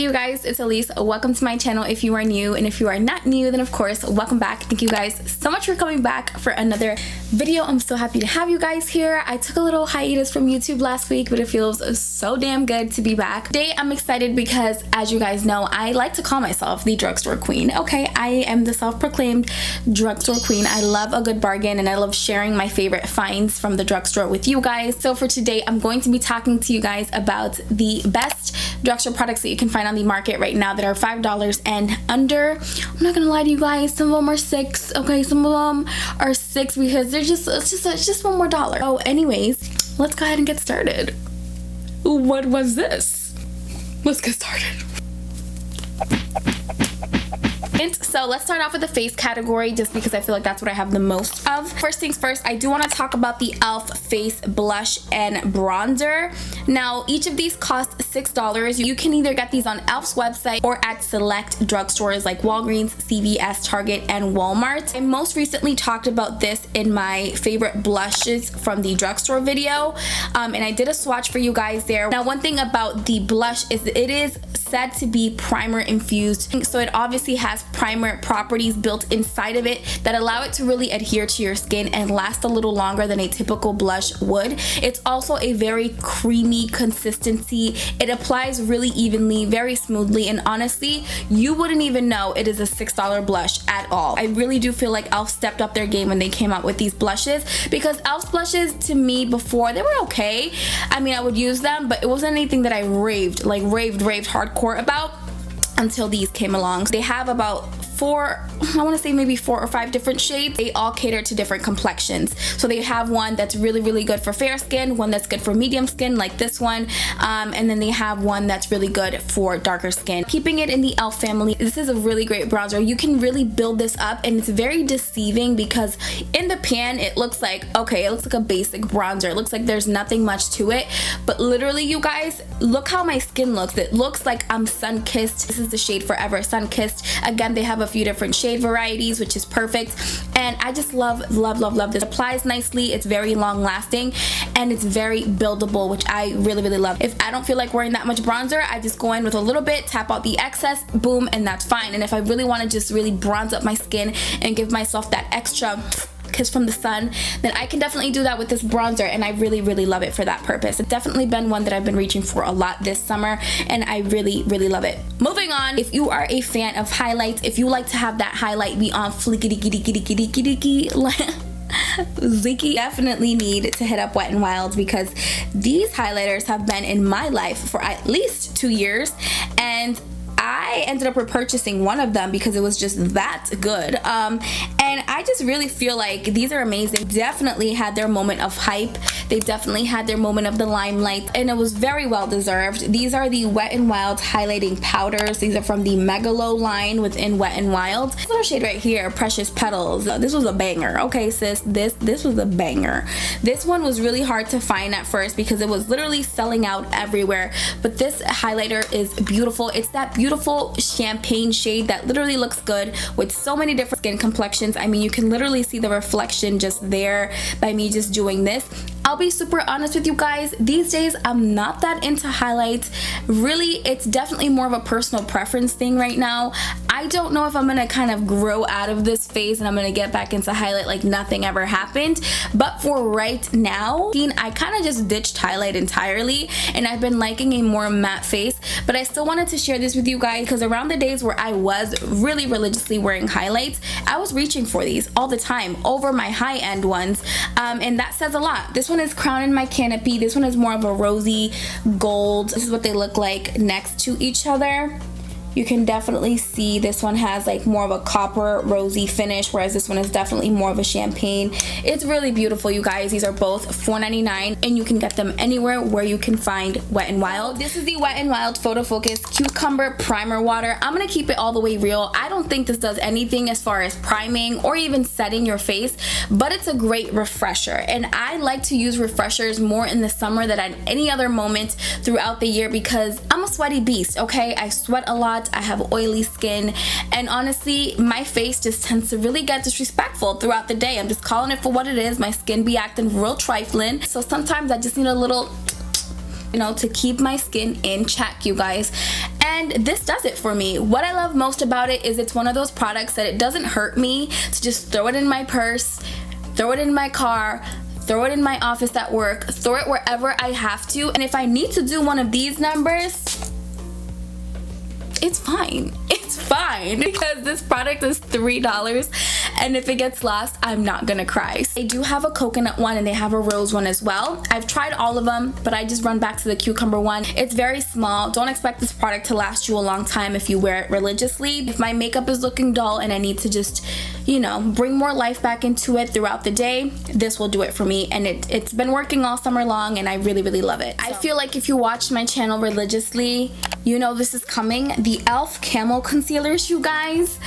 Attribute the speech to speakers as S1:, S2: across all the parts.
S1: Hey you guys, it's Allis. Welcome to my channel if you are new, and if you are not new, then of course, welcome back. Thank you guys so much for coming back for another video. I'm so happy to have you guys here. I took a little hiatus from YouTube last week, but it feels so damn good to be back. Today, I'm excited because, as you guys know, I like to call myself the drugstore queen. Okay, I am the self-proclaimed drugstore queen. I love a good bargain, and I love sharing my favorite finds from the drugstore with you guys. So for today, I'm going to be talking to you guys about the best drugstore products that you can find on the market right now that are $5 and under. I'm not gonna lie to you guys, some of them are $6. Okay, some of them are $6 because they're it's just one more dollar. Oh, anyways, let's go ahead and get started. What was this? Let's get started. So let's start off with the face category, just because I feel like that's what I have the most of. First things first, I do want to talk about the e.l.f. face blush and bronzer. Now, each of these cost $6. You can either get these on e.l.f.'s website or at select drugstores like Walgreens, CVS, Target, and Walmart. I most recently talked about this in my favorite blushes from the drugstore video, and I did a swatch for you guys there. Now, one thing about the blush is that it is said to be primer infused, so it obviously has primer properties built inside of it that allow it to really adhere to your skin and last a little longer than a typical blush would. It's also a very creamy consistency. It applies really evenly, very smoothly, and honestly, you wouldn't even know it is a $6 blush at all. I really do feel like e.l.f. stepped up their game when they came out with these blushes, because e.l.f.'s blushes to me before, they were okay. I mean, I would use them, but it wasn't anything that I raved hardcore about until these came along. They have about I want to say maybe 4 or 5 different shades. They all cater to different complexions. So they have one that's really good for fair skin, one that's good for medium skin like this one, and then they have one that's really good for darker skin. Keeping it in the e.l.f. family, this is a really great bronzer. You can really build this up, and it's very deceiving because in the pan it looks like, okay, it looks like a basic bronzer. It looks like there's nothing much to it, but literally, you guys, look how my skin looks. It looks like I'm sun-kissed. This is the shade Forever Sun-Kissed. Again, they have a few different shade varieties, which is perfect, and I just love this. It applies nicely, it's very long lasting, and it's very buildable, which I really love. If I don't feel like wearing that much bronzer, I just go in with a little bit, tap out the excess, boom, and that's fine. And if I really want to just really bronze up my skin and give myself that extra kiss from the sun, then I can definitely do that with this bronzer, and I really love it for that purpose. It's definitely been one that I've been reaching for a lot this summer, and I really love it. Moving on, if you are a fan of highlights, if you like to have that highlight be on flickity Ziki, definitely need to hit up Wet n Wild, because these highlighters have been in my life for at least 2 years, and I ended up repurchasing one of them because it was just that good, and I just really feel like these are amazing. Definitely had their moment of hype. They definitely had their moment of the limelight, and it was very well deserved. These are the Wet n Wild highlighting powders. These are from the MEGAGLO line within Wet n Wild. This little shade right here, Precious Petals. This was a banger. Okay, sis, this was a banger. This one was really hard to find at first because it was literally selling out everywhere, but this highlighter is beautiful. It's that beautiful champagne shade that literally looks good with so many different skin complexions. I mean, you can literally see the reflection just there by me just doing this. I'll be super honest with you guys, these days I'm not that into highlights. Really, it's definitely more of a personal preference thing right now. I don't know if I'm gonna kind of grow out of this phase and I'm gonna get back into highlight like nothing ever happened, but for right now, I kind of just ditched highlight entirely, and I've been liking a more matte face. But I still wanted to share this with you guys because around the days where I was really religiously wearing highlights, I was reaching for these all the time over my high-end ones, and that says a lot. This one is Crown in My Canopy. This one is more of a rosy gold. This is what they look like next to each other. You can definitely see this one has like more of a copper rosy finish, whereas this one is definitely more of a champagne. It's really beautiful, you guys. These are both $4.99, and you can get them anywhere where you can find Wet n Wild. This is the Wet n Wild Photo Focus Cucumber Primer Water. I'm gonna keep it all the way real. I don't think this does anything as far as priming or even setting your face, but it's a great refresher, and I like to use refreshers more in the summer than at any other moment throughout the year because I'm a sweaty beast, okay? I sweat a lot. I have oily skin, and honestly, my face just tends to really get disrespectful throughout the day. I'm just calling it for what it is. My skin be acting real trifling, so sometimes I just need a little, you know, to keep my skin in check, you guys. and this does it for me. What I love most about it is it's one of those products that it doesn't hurt me to just throw it in my purse, throw it in my car, throw it in my office at work, throw it wherever I have to. And if I need to do one of these numbers, it's fine. It's fine because this product is $3, and if it gets lost, I'm not gonna cry. They do have a coconut one and they have a rose one as well. I've tried all of them, but I just run back to the cucumber one. It's very small. Don't expect this product to last you a long time if you wear it religiously. If my makeup is looking dull and I need to just, you know, bring more life back into it throughout the day, this will do it for me, and it's been working all summer long, and I really, really love it. I feel like if you watch my channel religiously, you know this is coming. The e.l.f. Camo concealers, you guys.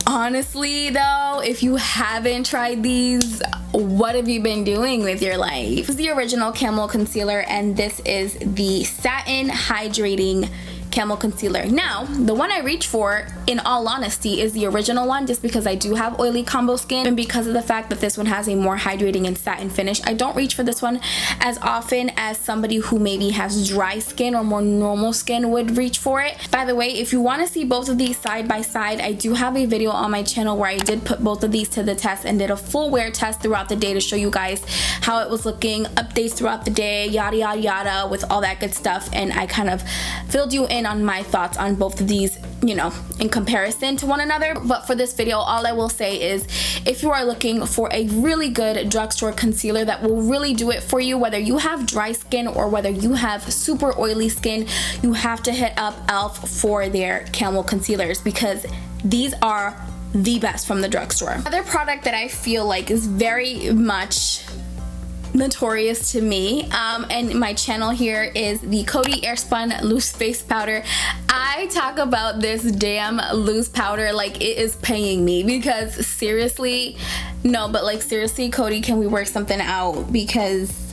S1: Honestly though, if you haven't tried these, what have you been doing with your life? This is the original Camo concealer, and this is the satin hydrating Camo concealer. Now, the one I reach for, in all honesty, is the original one, just because I do have oily combo skin, and because of the fact that this one has a more hydrating and satin finish. I don't reach for this one as often as somebody who maybe has dry skin or more normal skin would reach for it. By the way, if you want to see both of these side by side, I do have a video on my channel where I did put both of these to the test and did a full wear test throughout the day to show you guys how it was looking, updates throughout the day, yada yada yada, with all that good stuff, and I kind of filled you in on my thoughts on both of these, you know, in comparison to one another. But for this video, all I will say is, if you are looking for a really good drugstore concealer that will really do it for you, whether you have dry skin or whether you have super oily skin, you have to hit up e.l.f. for their Camo concealers, because these are the best from the drugstore. Another product that I feel like is very much notorious to me and my channel here is the COTY AIRSPUN loose face powder. I talk about this damn loose powder like it is paying me, because seriously, no, but like seriously, COTY, can we work something out? Because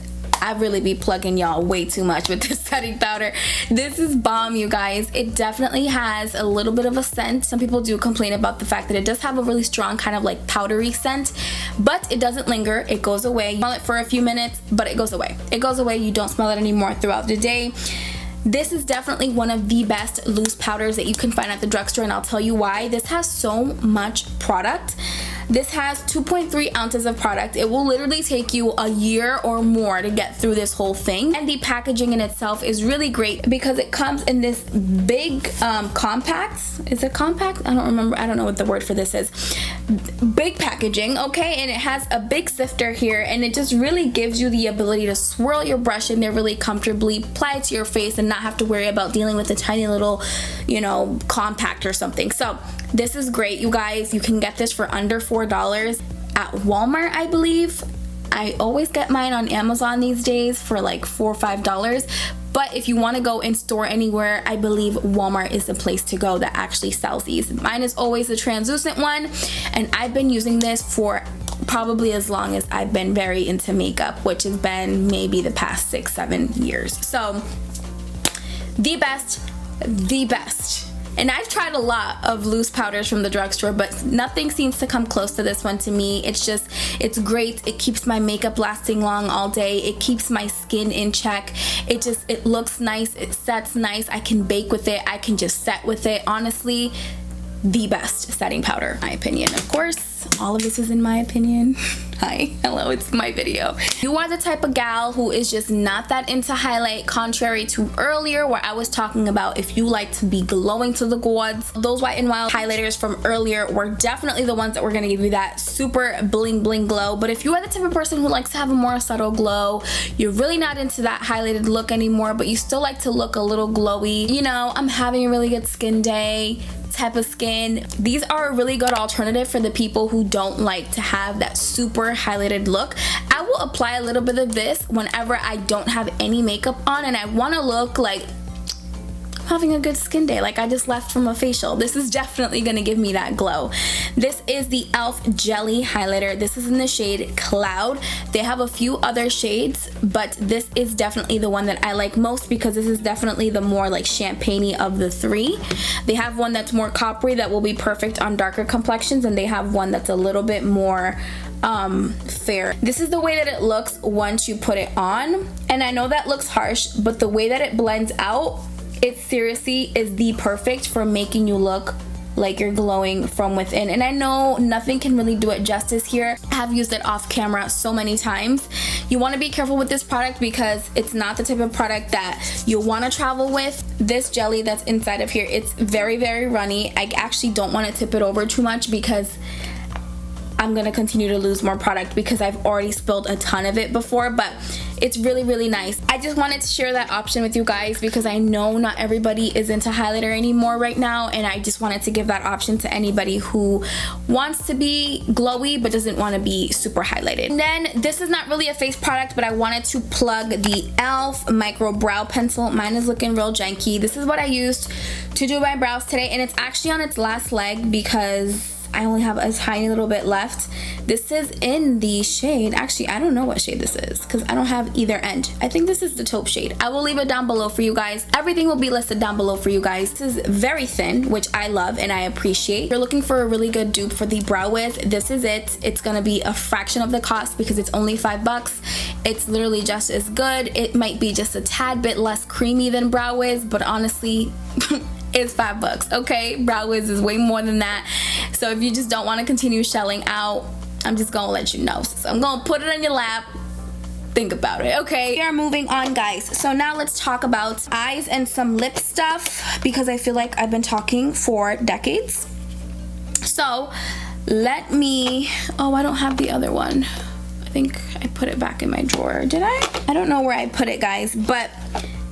S1: I really be plugging y'all way too much with this setting powder. This is bomb, you guys. It definitely has a little bit of a scent. Some people do complain about the fact that it does have a really strong kind of like powdery scent, but it doesn't linger. It goes away. You smell it for a few minutes, but it goes away. It goes away. You don't smell it anymore throughout the day. This is definitely one of the best loose powders that you can find at the drugstore, and I'll tell you why. This has so much product. This has 2.3 ounces of product. It will literally take you a year or more to get through this whole thing. And the packaging in itself is really great because it comes in this big compact. Is it compact? I don't remember. I don't know what the word for this is. Big packaging, okay? And it has a big sifter here, and it just really gives you the ability to swirl your brush in there really comfortably, apply it to your face, and not have to worry about dealing with a tiny little, you know, compact or something. So this is great, you guys. You can get this for under $4 at Walmart, I believe. I always get mine on Amazon these days for like $4 or $5. But if you want to go in store anywhere, I believe Walmart is the place to go that actually sells these. Mine is always the translucent one, and I've been using this for probably as long as I've been very into makeup, which has been maybe the past 6-7 years. So the best. And I've tried a lot of loose powders from the drugstore, but nothing seems to come close to this one to me. It's just, it's great. It keeps my makeup lasting long all day. It keeps my skin in check. It looks nice. It sets nice. I can bake with it. I can just set with it. Honestly, the best setting powder, in my opinion. Of course, all of this is in my opinion. Hi, hello, it's my video. You are the type of gal who is just not that into highlight, contrary to earlier where I was talking about if you like to be glowing to the gods. Those Wet n Wild highlighters from earlier were definitely the ones that were gonna give you that super bling bling glow. But if you are the type of person who likes to have a more subtle glow, you're really not into that highlighted look anymore, but you still like to look a little glowy, you know, I'm having a really good skin day type of skin, these are a really good alternative for the people who don't like to have that super highlighted look. I will apply a little bit of this whenever I don't have any makeup on and I want to look like having a good skin day, like I just left from a facial. This is definitely gonna give me that glow. This is the e.l.f. Jelly Highlighter. This is in the shade Cloud. They have a few other shades, but this is definitely the one that I like most because this is definitely the more like champagne-y of the three. They have one that's more coppery that will be perfect on darker complexions, and they have one that's a little bit more fair. This is the way that it looks once you put it on, and I know that looks harsh, but the way that it blends out, It seriously is the perfect for making you look like you're glowing from within. And I know nothing can really do it justice here. I have used it off camera so many times. You want to be careful with this product because it's not the type of product that you want to travel with. This jelly that's inside of here, it's very, very runny. I actually don't want to tip it over too much because I'm gonna continue to lose more product because I've already spilled a ton of it before, but it's really, really nice. I just wanted to share that option with you guys because I know not everybody is into highlighter anymore right now, and I just wanted to give that option to anybody who wants to be glowy but doesn't want to be super highlighted. And then this is not really a face product, but I wanted to plug the e.l.f. micro brow pencil. Mine is looking real janky. This is what I used to do my brows today, and it's actually on its last leg because I only have a tiny little bit left. This is in the shade, actually I don't know what shade this is because I don't have either end. I think this is the taupe shade. I will leave it down below for you guys. Everything will be listed down below for you guys. This is very thin, which I love and I appreciate. If you're looking for a really good dupe for the brow wiz, this is it. It's gonna be a fraction of the cost because it's only $5. It's literally just as good. It might be just a tad bit less creamy than brow wiz, but honestly it's $5, okay? Brow wiz is way more than that. So if you just don't want to continue shelling out, I'm just gonna let you know. So I'm gonna put it on your lap. Think about it, okay? We are moving on, guys. So now let's talk about eyes and some lip stuff because I feel like I've been talking for decades. So let me, oh, I don't have the other one. I think I put it back in my drawer. Did I? I don't know where I put it, guys, but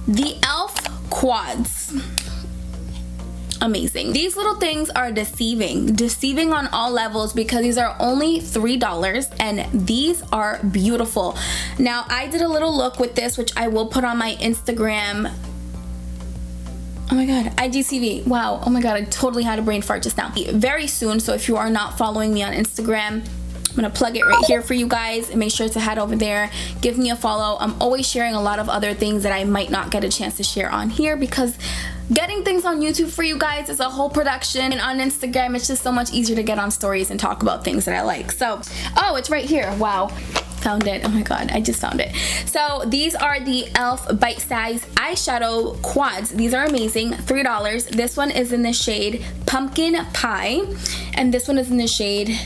S1: the e.l.f. quads. Amazing. These little things are deceiving on all levels because these are only $3 and these are beautiful. Now I did a little look with this, which I will put on my Instagram. Oh my god, IGTV. Wow, oh my god, I totally had a brain fart just now. Very soon, so if you are not following me on Instagram, I'm gonna plug it right here for you guys and make sure to head over there, give me a follow. I'm always sharing a lot of other things that I might not get a chance to share on here because getting things on YouTube for you guys is a whole production, and on Instagram it's just so much easier to get on stories and talk about things that I like. So, oh, it's right here. Wow. Found it. Oh my god, I just found it. So these are the e.l.f. bite size eyeshadow quads. These are amazing. $3. This one is in the shade Pumpkin Pie and this one is in the shade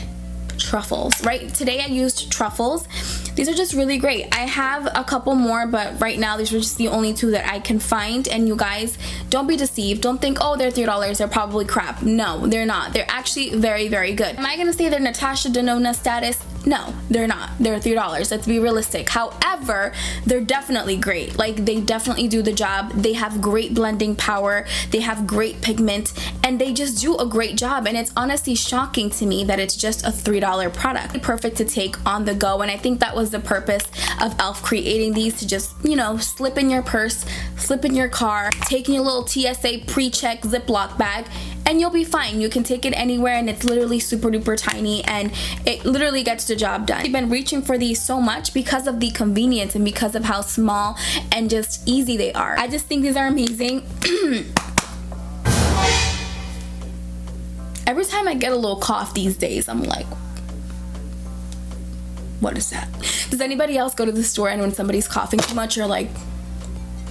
S1: Truffles. Right, today I used Truffles. These are just really great. I have a couple more, but right now these are just the only two that I can find. And you guys, don't be deceived. Don't think, oh, they're $3, they're probably crap. No, they're not. They're actually very, very good. Am I gonna say they're Natasha Denona status? No, they're not. They're $3. Let's be realistic. However, they're definitely great. Like, they definitely do the job. They have great blending power. They have great pigment, and they just do a great job. And it's honestly shocking to me that it's just a $3 product. Perfect to take on the go, and I think that was the purpose of e.l.f. creating these, to just, you know, slip in your purse, slip in your car, take in your little TSA pre-check Ziploc bag, and you'll be fine. You can take it anywhere, and it's literally super duper tiny, and it literally gets the job done. I've been reaching for these so much because of the convenience and because of how small and just easy they are. I just think these are amazing. Every time I get a little cough these days, I'm like, what is that? Does anybody else go to the store and when somebody's coughing too much, you're like...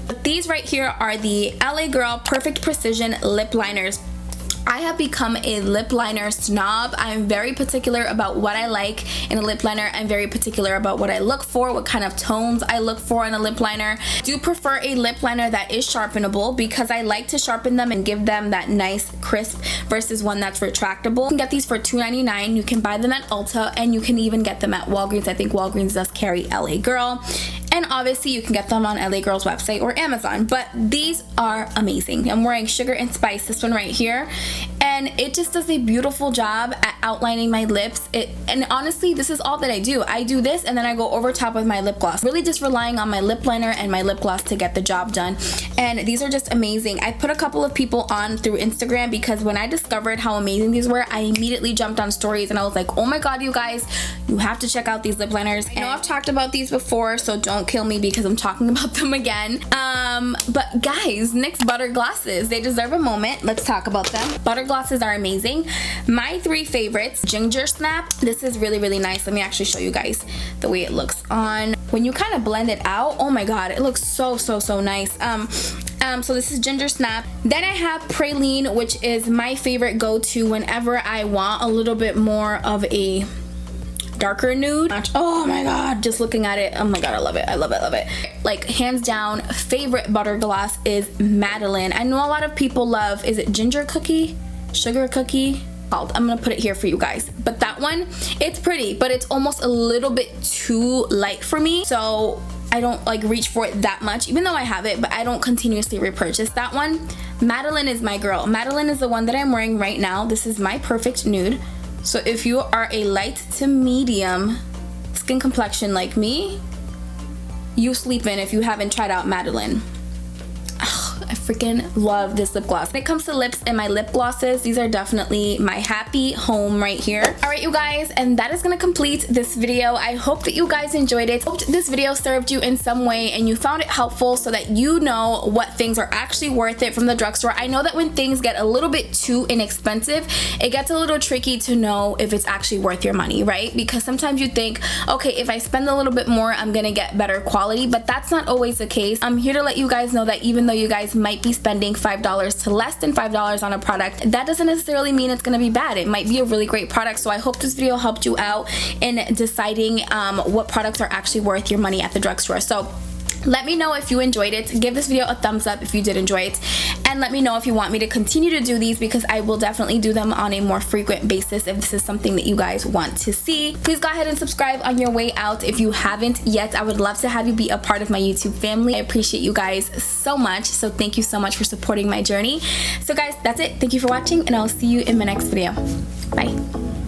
S1: But these right here are the LA Girl Perfect Precision Lip Liners. I have become a lip liner snob. I'm very particular about what I like in a lip liner. I'm very particular about what I look for, what kind of tones I look for in a lip liner. I do prefer a lip liner that is sharpenable because I like to sharpen them and give them that nice crisp versus one that's retractable. You can get these for $2.99. You can buy them at Ulta, and you can even get them at Walgreens. I think Walgreens does carry LA Girl. And obviously you can get them on LA Girl's website or Amazon, but these are amazing. I'm wearing Sugar and Spice, this one right here, and it just does a beautiful job at outlining my lips. And honestly, this is all that I do. I do this and then I go over top with my lip gloss, really just relying on my lip liner and my lip gloss to get the job done. And these are just amazing. I put a couple of people on through Instagram because when I discovered how amazing these were, I immediately jumped on stories and I was like, oh my god, you guys, you have to check out these lip liners. I know I've talked about these before, so don't kill me because I'm talking about them again. But guys, NYX butter glosses, they deserve a moment. Let's talk about them. Butter glosses are amazing. My three favorites: Ginger Snap. This is really, really nice. Let me actually show you guys the way it looks on. When you kind of blend it out, oh my god, it looks so, so, so nice. So this is Ginger Snap. Then I have Praline, which is my favorite go-to whenever I want a little bit more of a darker nude. Oh my god, just looking at it, oh my god, I love it, I love it, I love it. Like, hands down, favorite butter gloss is Madeline. I know a lot of people love, is it Ginger Cookie? Sugar Cookie? I'm gonna put it here for you guys. But that one, it's pretty, but it's almost a little bit too light for me. So I don't like reach for it that much, even though I have it, but I don't continuously repurchase that one. Madeline is my girl. Madeline is the one that I'm wearing right now. This is my perfect nude. So if you are a light to medium skin complexion like me, you sleep in if you haven't tried out Madeline. I freaking love this lip gloss. When it comes to lips and my lip glosses, these are definitely my happy home right here. All right, you guys, and that is gonna complete this video. I hope that you guys enjoyed it. Hope this video served you in some way and you found it helpful so that you know what things are actually worth it from the drugstore. I know that when things get a little bit too inexpensive, it gets a little tricky to know if it's actually worth your money, right? Because sometimes you think, okay, if I spend a little bit more, I'm gonna get better quality, but that's not always the case. I'm here to let you guys know that even though you guys might be spending $5 to less than $5 on a product, that doesn't necessarily mean it's gonna be bad. It might be a really great product. So I hope this video helped you out in deciding what products are actually worth your money at the drugstore. So let me know if you enjoyed it. Give this video a thumbs up if you did enjoy it, and let me know if you want me to continue to do these, because I will definitely do them on a more frequent basis if this is something that you guys want to see. Please go ahead and subscribe on your way out if you haven't yet. I would love to have you be a part of my YouTube family. I appreciate you guys so much, so thank you so much for supporting my journey. So guys, that's it. Thank you for watching, and I'll see you in my next video. Bye.